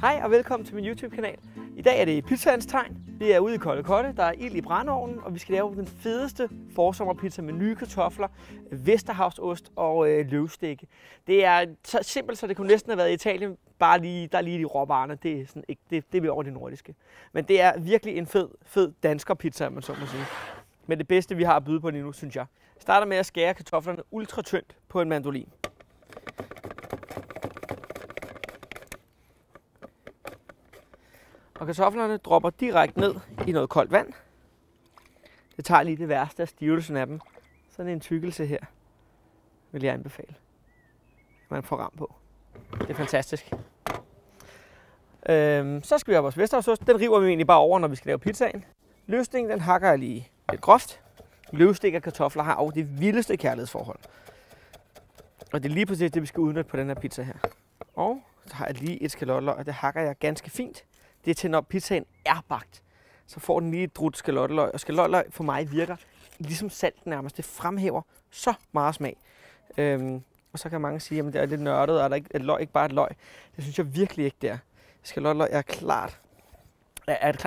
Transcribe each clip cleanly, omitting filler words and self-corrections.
Hej og velkommen til min YouTube-kanal. I dag er det pizzaens tegn. Vi er ude i Kolde, der er ild i brændeovnen, og vi skal lave den fedeste forsommerpizza med nye kartofler, Vesterhavsost og løvstikke. Det er så simpelt, så det kunne næsten have været i Italien, bare lige, der er lige de råvarerne. Det er sådan ikke, det er over det nordiske. Men det er virkelig en fed danskerpizza, man så må sige. Men det bedste, vi har at byde på lige nu, synes jeg. Jeg starter med at skære kartoflerne ultra tyndt på en mandolin. Og kartoflerne dropper direkte ned i noget koldt vand. Det tager lige det værste af stivelse af dem. Sådan en tykkelse her vil jeg anbefale. Man får ram på. Det er fantastisk. Så skal vi have vores Vesterhavsost. Den river vi egentlig bare over, når vi skal lave pizzaen. Løsningen, den hakker jeg lige lidt groft. Løvstik og kartofler har også det vildeste kærlighedsforhold. Og det er lige præcis det, vi skal udnytte på den her pizza her. Og så har jeg lige et skalotløg, og det hakker jeg ganske fint. Det er til, når pizzaen er bagt. Så får den lige et drut skalotløg. Og skalotløg for mig virker ligesom salt nærmest. Det fremhæver så meget smag. Og så kan mange sige, at det er lidt nørdet, og er der ikke et løg, ikke bare et løg. Det synes jeg virkelig ikke, det er. Skalotløg er klart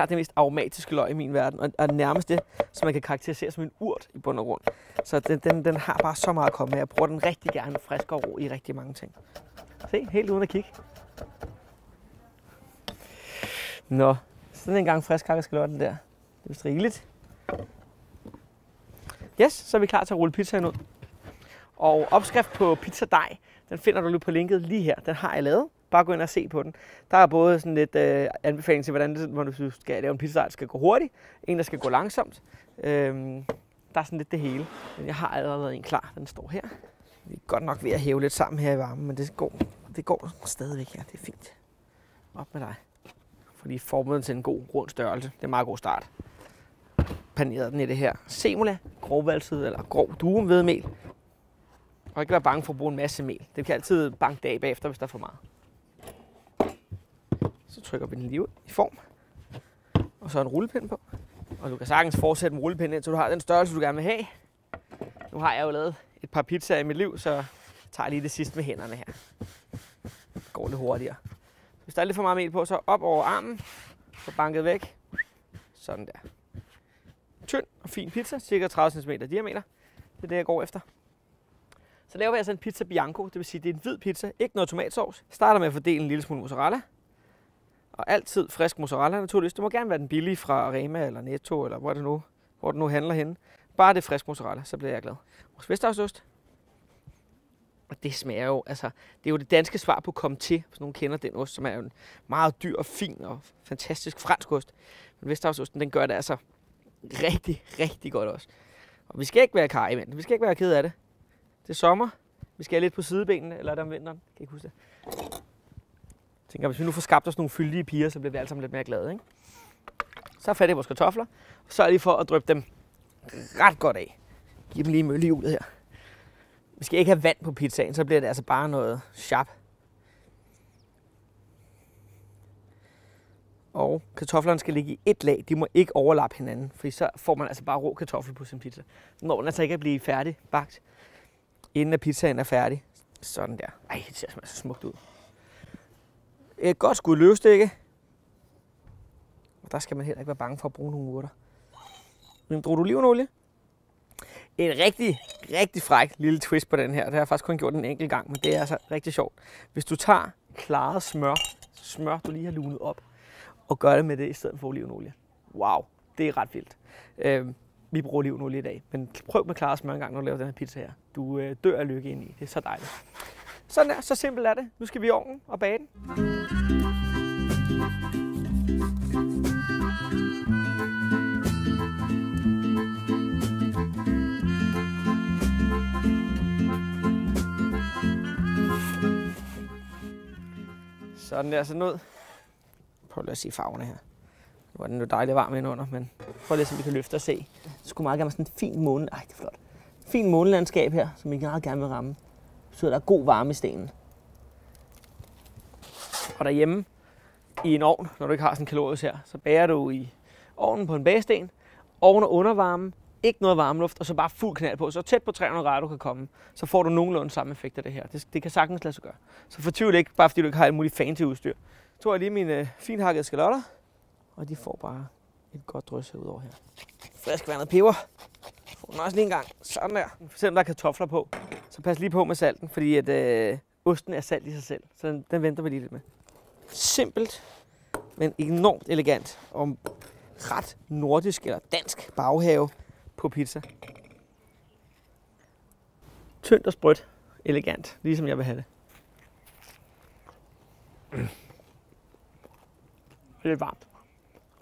det mest aromatiske løg i min verden, og er nærmest det, som man kan karakterisere som en urt i bund og grund. Så den har bare så meget at komme med. Jeg bruger den rigtig gerne frisk og ro i rigtig mange ting. Se, helt uden at kigge. Nå, sådan en gang frisk hakket skalotten der. Det er vist rigeligt. Yes, så er vi klar til at rulle pizzaen ud. Og opskrift på pizzadej, den finder du lige på linket lige her. Den har jeg lavet. Bare gå ind og se på den. Der er både sådan lidt anbefaling til, hvordan du skal lave en pizzadej, der skal gå hurtigt. En, der skal gå langsomt. Der er sådan lidt det hele. Men jeg har allerede en klar. Den står her. Vi er godt nok ved at hæve lidt sammen her i varmen, men det går stadigvæk her. Det er fint. Op med dig. Fordi formet til en god rund størrelse. Det er en meget god start. Panerede den i det her semola, grovvalset eller grov duumhvedemel. Og ikke være bange for at bruge en masse mel. Det kan altid banke det af bagefter, hvis der er for meget. Så trykker vi den lige ud i form. Og så en rullepind på. Og du kan sagtens fortsætte med rullepind, indtil du har den størrelse, du gerne vil have. Nu har jeg jo lavet et par pizzaer i mit liv, så jeg tager lige det sidste med hænderne her. Det går lidt hurtigere. Hvis der er lidt for meget mel på, så op over armen. Så banket væk. Sådan der. Tynd og fin pizza, cirka 30 cm diameter. Det er det, jeg går efter. Så laver vi altså en pizza bianco, det vil sige, det er en hvid pizza, ikke noget tomatsovs. Starter med at fordele en lille smule mozzarella. Og altid frisk mozzarella naturligvis. Det må gerne være den billige fra Rema eller Netto, eller hvor det nu handler henne. Bare det frisk mozzarella, så bliver jeg glad. Vores Vesterhavsost. Og det smager jo, altså, det er jo det danske svar på Comté, hvis nogen kender den ost, som er jo en meget dyr og fin og fantastisk fransk ost. Men Vesterhavsosten, den gør det altså rigtig, rigtig godt også. Og vi skal ikke være kar i vand. Vi skal ikke være ked af det. Det er sommer. Vi skal have lidt på sidebenene, eller er det om vinteren? Kan ikke huske det. Jeg tænker, hvis vi nu får skabt os nogle fyldige piger, så bliver vi alle sammen lidt mere glade, ikke? Så er fat i vores kartofler. Sørg lige for at dryppe dem ret godt af. Giv dem lige møllehjulet her. Vi skal ikke have vand på pizzaen, så bliver det altså bare noget sharp. Og kartoflerne skal ligge i et lag. De må ikke overlappe hinanden, for så får man altså bare rå kartoffel på sin pizza. Når den altså ikke er blevet færdig bagt, inden at pizzaen er færdig. Sådan der. Ej, det ser så smukt ud. Et godt skud løvstikke. Og der skal man heller ikke være bange for at bruge nogle urter. Bruger du olivenolie? En rigtig, rigtig fræk lille twist på den her. Det har jeg faktisk kun gjort en enkelt gang, men det er altså rigtig sjovt. Hvis du tager klaret smør du lige har lunet op, og gør det med det i stedet for olivenolie. Wow, det er ret vildt. Vi bruger olivenolie i dag, men prøv med klaret smør en gang, når du laver den her pizza her. Du dør af lykke ind i. Det er så dejligt. Sådan der, så simpelt er det. Nu skal vi i ovnen og bage den. Sådan der sådan ud. Prøv lige at se farverne her. Nu var den jo dejligt varm indenunder, men prøv lige, så vi kan løfte og se. Det skulle meget gerne være sådan en fin måne. Ej, det er flot. Fin månelandskab her, som vi meget gerne vil ramme. Så der er god varme i stenen. Og derhjemme i en ovn, når du ikke har sådan en kalorius her, så bager du i ovnen på en bagesten, oven- og undervarme, ikke noget varmeluft, og så bare fuld knald på. Så tæt på 300 grader du kan komme, så får du nogenlunde samme effekt af det her. Det kan sagtens lade sig gøre. Så fortvivl ikke, bare fordi du ikke har alt muligt fancy udstyr. Så tog jeg lige mine finhakkede skalotter, og de får bare et godt drys herudover her. Frisk vandet peber. Får den også lige en gang. Sådan der. For eksempel der er kartofler på, så pas lige på med salten, fordi at osten er salt i sig selv. Så den venter vi lige lidt med. Simpelt, men enormt elegant og ret nordisk eller dansk baghave på pizza. Tyndt og sprødt, elegant, ligesom jeg vil have det. Lidt varmt.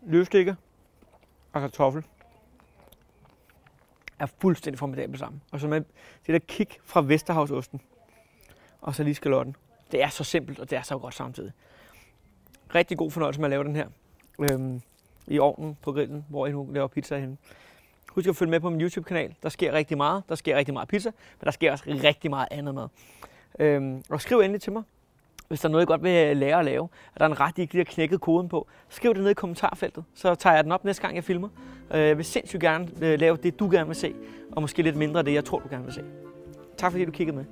Løvstikke og kartoffel er fuldstændig formidabelt sammen. Og så med det der kick fra Vesterhavsosten og så lige skalotten. Det er så simpelt, og det er så godt samtidig. Rigtig god fornøjelse med at lave den her i ovnen på grillen, hvor jeg nu laver pizza henne. Husk at følge med på min YouTube-kanal. Der sker rigtig meget. Der sker rigtig meget pizza, men der sker også rigtig meget andet mad. Og skriv endelig til mig, hvis der er noget, jeg godt vil lære at lave. Er der en ret, I ikke lige har knækket koden på? Skriv det ned i kommentarfeltet, så tager jeg den op næste gang, jeg filmer. Jeg vil sindssygt gerne lave det, du gerne vil se, og måske lidt mindre af det, jeg tror, du gerne vil se. Tak fordi du kiggede med.